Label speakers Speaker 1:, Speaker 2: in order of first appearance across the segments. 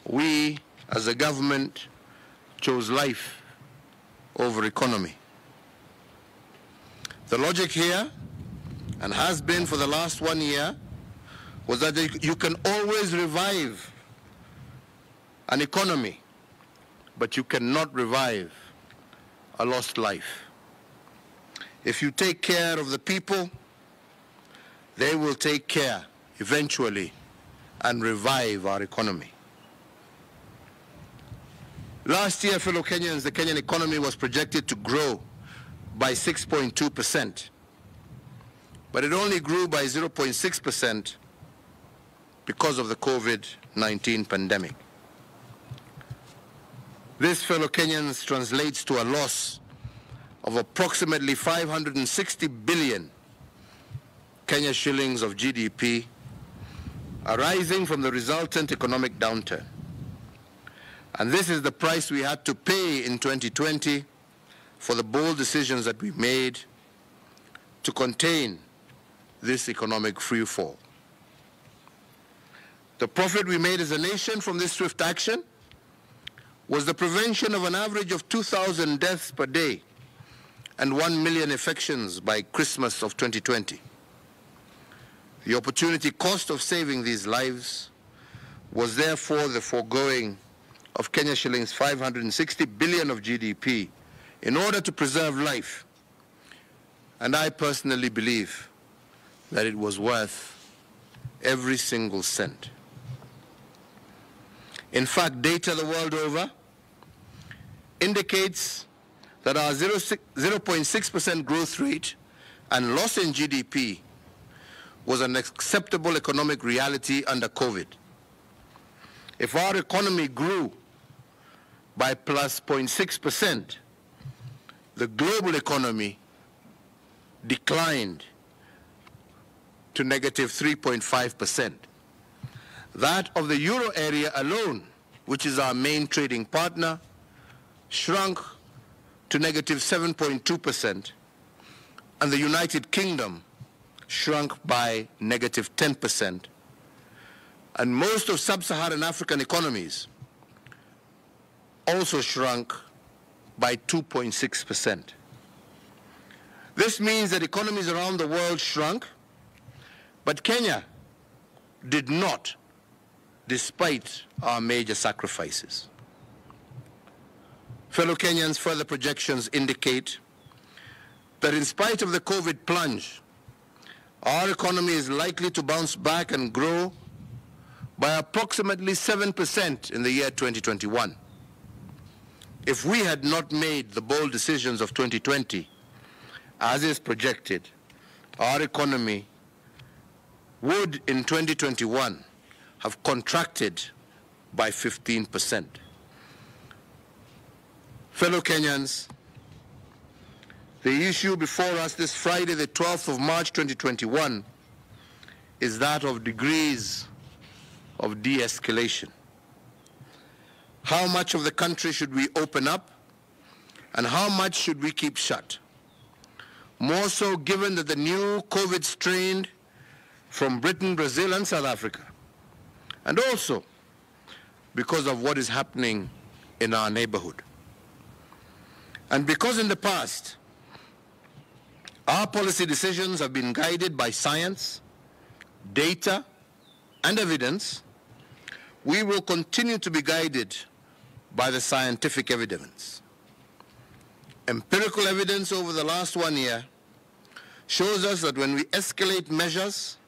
Speaker 1: we, as a government, chose life over economy. The logic here, and has been for the last 1 year, was that you can always revive an economy, but you cannot revive a lost life. If you take care of the people, they will take care eventually and revive our economy. Last year, fellow Kenyans, the Kenyan economy was projected to grow by 6.2%, but it only grew by 0.6% because of the COVID-19 pandemic. This, fellow Kenyans, translates to a loss of approximately 560 billion Kenya shillings of GDP arising from the resultant economic downturn. And this is the price we had to pay in 2020 for the bold decisions that we made to contain this economic freefall. The profit we made as a nation from this swift action was the prevention of an average of 2,000 deaths per day and 1 million infections by Christmas of 2020. The opportunity cost of saving these lives was therefore the foregoing of Kenya shillings 560 billion of GDP in order to preserve life. And I personally believe that it was worth every single cent. In fact, data the world over indicates that our 0.6% growth rate and loss in GDP was an acceptable economic reality under COVID. If our economy grew by plus 0.6%, the global economy declined to negative 3.5%. That of the euro area alone, which is our main trading partner, shrunk to negative 7.2%, and the United Kingdom shrunk by negative 10%. And most of sub-Saharan African economies also shrunk by 2.6%. This means that economies around the world shrunk, but Kenya did not, despite our major sacrifices. Fellow Kenyans, further projections indicate that in spite of the COVID plunge, our economy is likely to bounce back and grow by approximately 7% in the year 2021. If we had not made the bold decisions of 2020, as is projected, our economy would in 2021 have contracted by 15%. Fellow Kenyans, the issue before us this Friday, the 12th of March 2021, is that of degrees of de-escalation. How much of the country should we open up, and how much should we keep shut? More so given that the new COVID strain from Britain, Brazil, and South Africa, and also because of what is happening in our neighborhood. And because in the past, our policy decisions have been guided by science, data, and evidence, we will continue to be guided by the scientific evidence. Empirical evidence over the last 1 year shows us that when we escalate measures,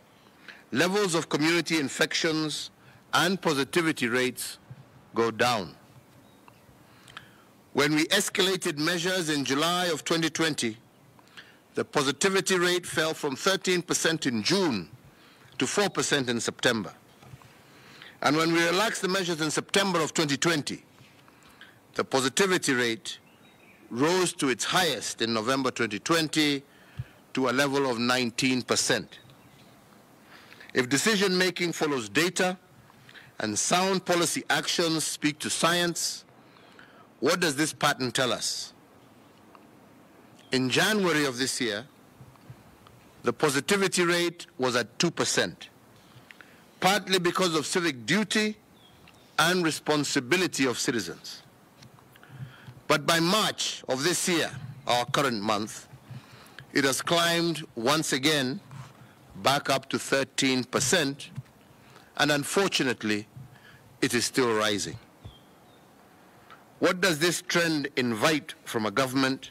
Speaker 1: levels of community infections and positivity rates go down. When we escalated measures in July of 2020, the positivity rate fell from 13% in June to 4% in September. And when we relaxed the measures in September of 2020, the positivity rate rose to its highest in November 2020 to a level of 19%. If decision-making follows data and sound policy actions speak to science, what does this pattern tell us? In January of this year, the positivity rate was at 2%, partly because of civic duty and responsibility of citizens. But by March of this year, our current month, it has climbed once again back up to 13%, and unfortunately, it is still rising. What does this trend invite from a government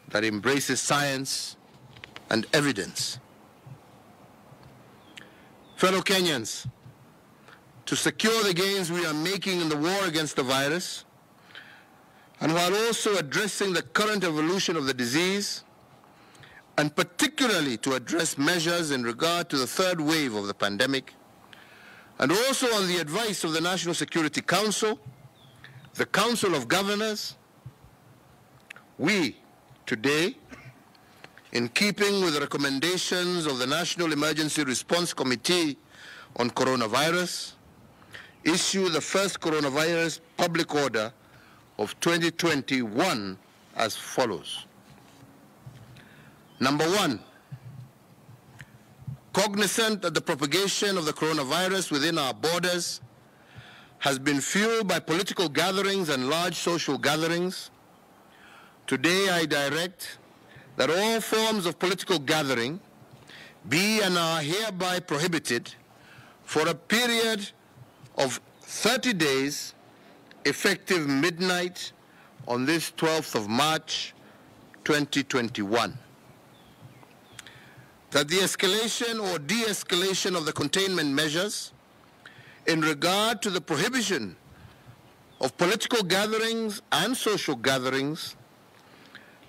Speaker 1: that embraces science and evidence? Fellow Kenyans, to secure the gains we are making in the war against the virus, and while also addressing the current evolution of the disease, and particularly to address measures in regard to the third wave of the pandemic, and also on the advice of the National Security Council, the Council of Governors, we today, in keeping with the recommendations of the National Emergency Response Committee on Coronavirus, issue the first coronavirus public order of 2021 as follows. Number one, cognizant that the propagation of the coronavirus within our borders has been fueled by political gatherings and large social gatherings, today I direct that all forms of political gathering be and are hereby prohibited for a period of 30 days effective midnight on this 12th of March 2021. That the escalation or de-escalation of the containment measures in regard to the prohibition of political gatherings and social gatherings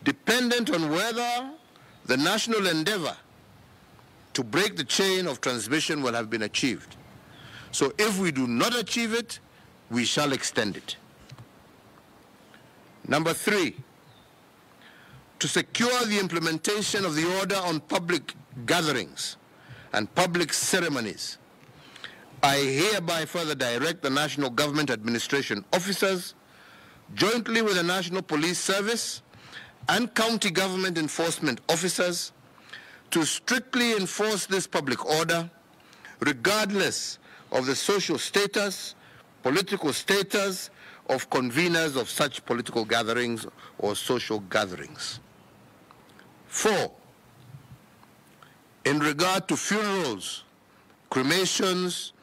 Speaker 1: dependent on whether the national endeavor to break the chain of transmission will have been achieved. So if we do not achieve it, we shall extend it. Number three, to secure the implementation of the order on public gatherings and public ceremonies, I hereby further direct the National Government Administration officers, jointly with the National Police Service and county government enforcement officers, to strictly enforce this public order, regardless of the social status, political status of conveners of such political gatherings or social gatherings. 4, in regard to funerals, cremations,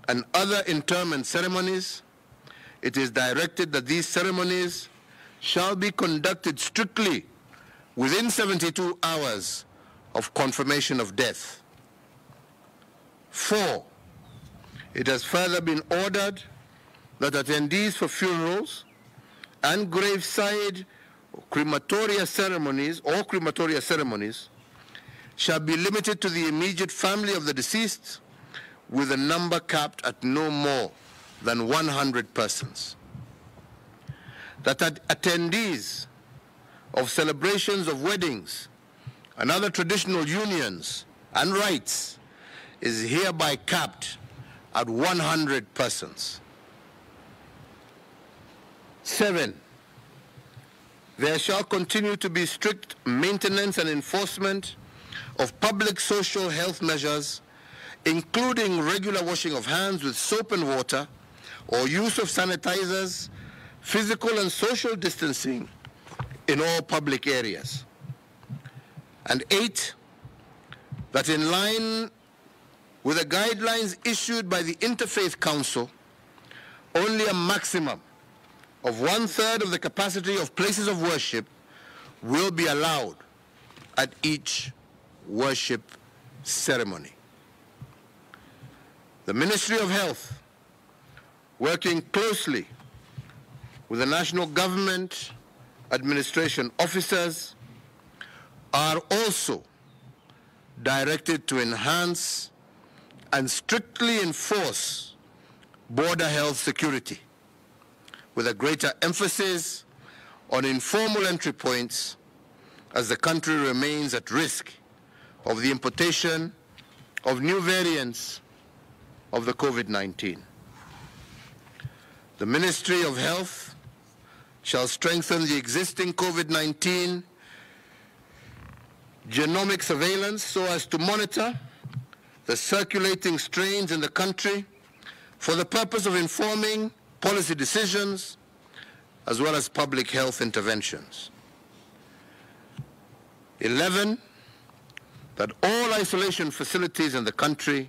Speaker 1: and other interment ceremonies, it is directed that these ceremonies shall be conducted strictly within 72 hours of confirmation of death. 4, it has further been ordered that attendees for funerals and graveside crematoria ceremonies shall be limited to the immediate family of the deceased, with a number capped at no more than 100 persons. That attendees of celebrations of weddings and other traditional unions and rites is hereby capped at 100 persons. 7, there shall continue to be strict maintenance and enforcement of public social health measures, including regular washing of hands with soap and water, or use of sanitizers, physical and social distancing in all public areas. And 8, that in line with the guidelines issued by the Interfaith Council, only a maximum of 1/3 of the capacity of places of worship will be allowed at each worship ceremony. The Ministry of Health, working closely with the National Government Administration officers, are also directed to enhance and strictly enforce border health security, with a greater emphasis on informal entry points, as the country remains at risk of the importation of new variants of the COVID-19. The Ministry of Health shall strengthen the existing COVID-19 genomic surveillance so as to monitor the circulating strains in the country for the purpose of informing policy decisions as well as public health interventions. 11, that all isolation facilities in the country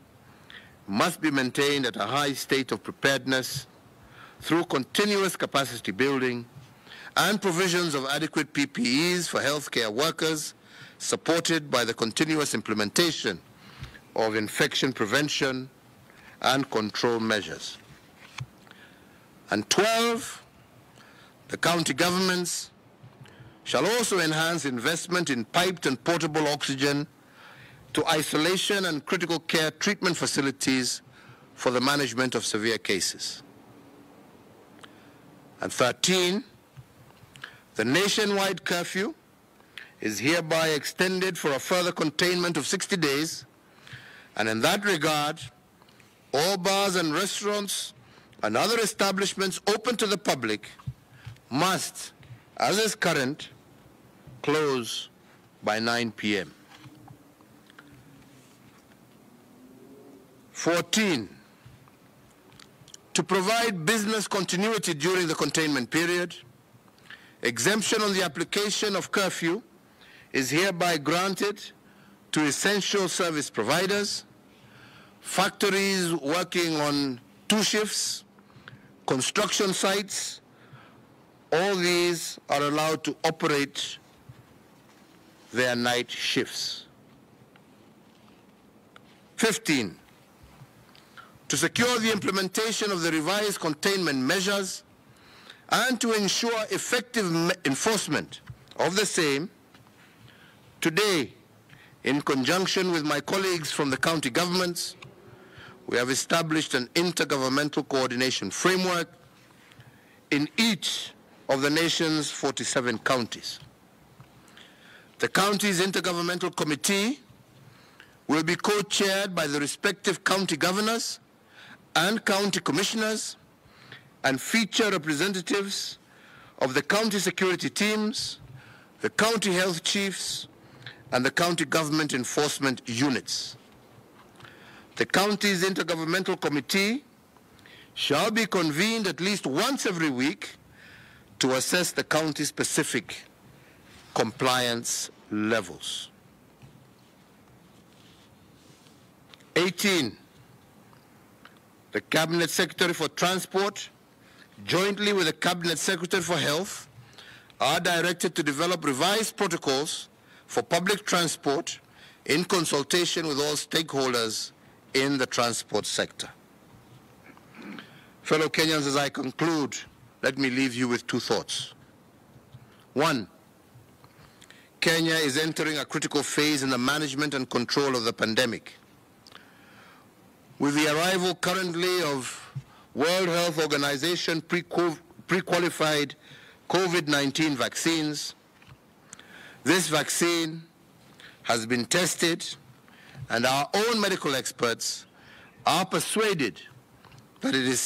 Speaker 1: must be maintained at a high state of preparedness through continuous capacity building and provisions of adequate PPEs for healthcare workers, supported by the continuous implementation of infection prevention and control measures. And 12, the county governments shall also enhance investment in piped and portable oxygen to isolation and critical care treatment facilities for the management of severe cases. And 13, the nationwide curfew is hereby extended for a further containment of 60 days, and in that regard, all bars and restaurants and other establishments open to the public must, as is current, close by 9 p.m. 14, to provide business continuity during the containment period, exemption on the application of curfew is hereby granted to essential service providers, factories working on 2 shifts, construction sites. All these are allowed to operate their night shifts. 15, to secure the implementation of the revised containment measures and to ensure effective enforcement of the same, today, in conjunction with my colleagues from the county governments, we have established an intergovernmental coordination framework in each of the nation's 47 counties. The county's intergovernmental committee will be co-chaired by the respective county governors and county commissioners and feature representatives of the county security teams, the county health chiefs, and the county government enforcement units. The county's intergovernmental committee shall be convened at least once every week to assess the county's specific compliance levels. 18, the Cabinet Secretary for Transport, jointly with the Cabinet Secretary for Health, are directed to develop revised protocols for public transport in consultation with all stakeholders in the transport sector. Fellow Kenyans, as I conclude, let me leave you with 2 thoughts. 1, Kenya is entering a critical phase in the management and control of the pandemic. With the arrival currently of World Health Organization pre-qualified COVID-19 vaccines, this vaccine has been tested, and our own medical experts are persuaded that it is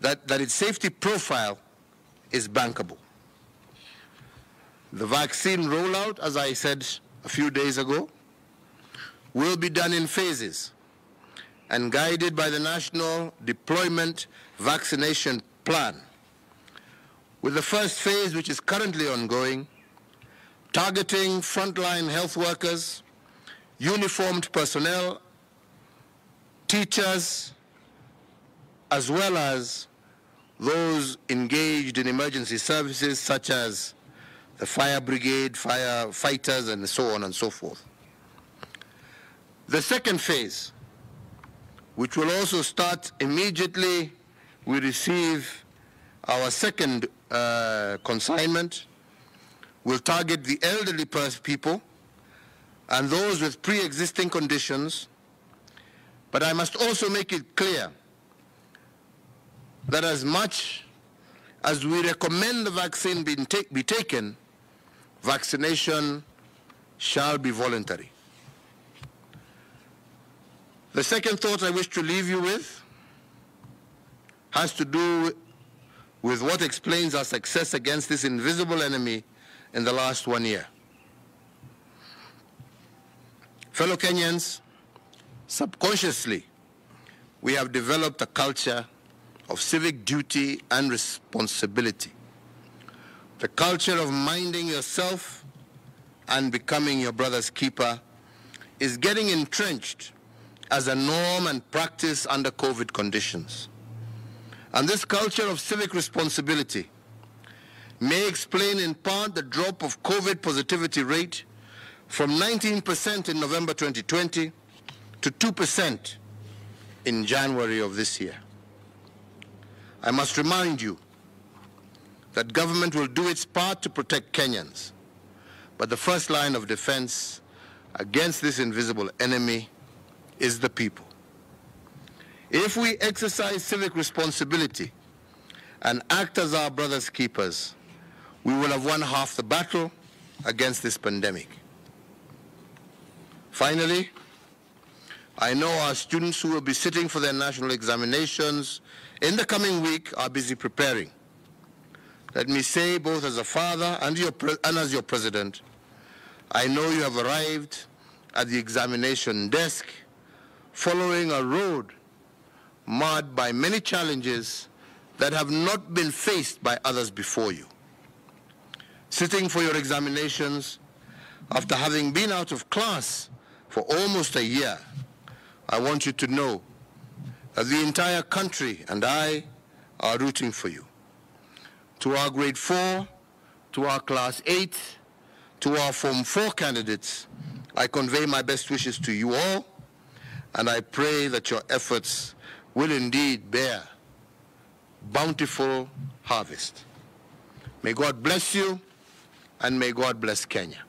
Speaker 1: that its safety profile is bankable. The vaccine rollout, as I said a few days ago, will be done in phases and guided by the National Deployment Vaccination Plan, with the first phase, which is currently ongoing, targeting frontline health workers, uniformed personnel, teachers, as well as those engaged in emergency services such as the fire brigade, firefighters, and so on and so forth. The second phase, which will also start immediately we receive our second consignment, will target the elderly people and those with pre-existing conditions. But I must also make it clear that as much as we recommend the vaccine be taken, vaccination shall be voluntary. The second thought I wish to leave you with has to do with what explains our success against this invisible enemy in the last 1 year. Fellow Kenyans, subconsciously, we have developed a culture of civic duty and responsibility. The culture of minding yourself and becoming your brother's keeper is getting entrenched as a norm and practice under COVID conditions. And this culture of civic responsibility may explain in part the drop of COVID positivity rate from 19% in November 2020 to 2% in January of this year. I must remind you that government will do its part to protect Kenyans, but the first line of defense against this invisible enemy is the people. If we exercise civic responsibility and act as our brothers' keepers, we will have won half the battle against this pandemic. Finally, I know our students who will be sitting for their national examinations in the coming week are busy preparing. Let me say, both as a father and as your president, I know you have arrived at the examination desk following a road marred by many challenges that have not been faced by others before you. Sitting for your examinations after having been out of class for almost a year, I want you to know that the entire country and I are rooting for you. To our grade 4, to our class 8, to our Form 4 candidates, I convey my best wishes to you all, and I pray that your efforts will indeed bear bountiful harvest. May God bless you, and may God bless Kenya.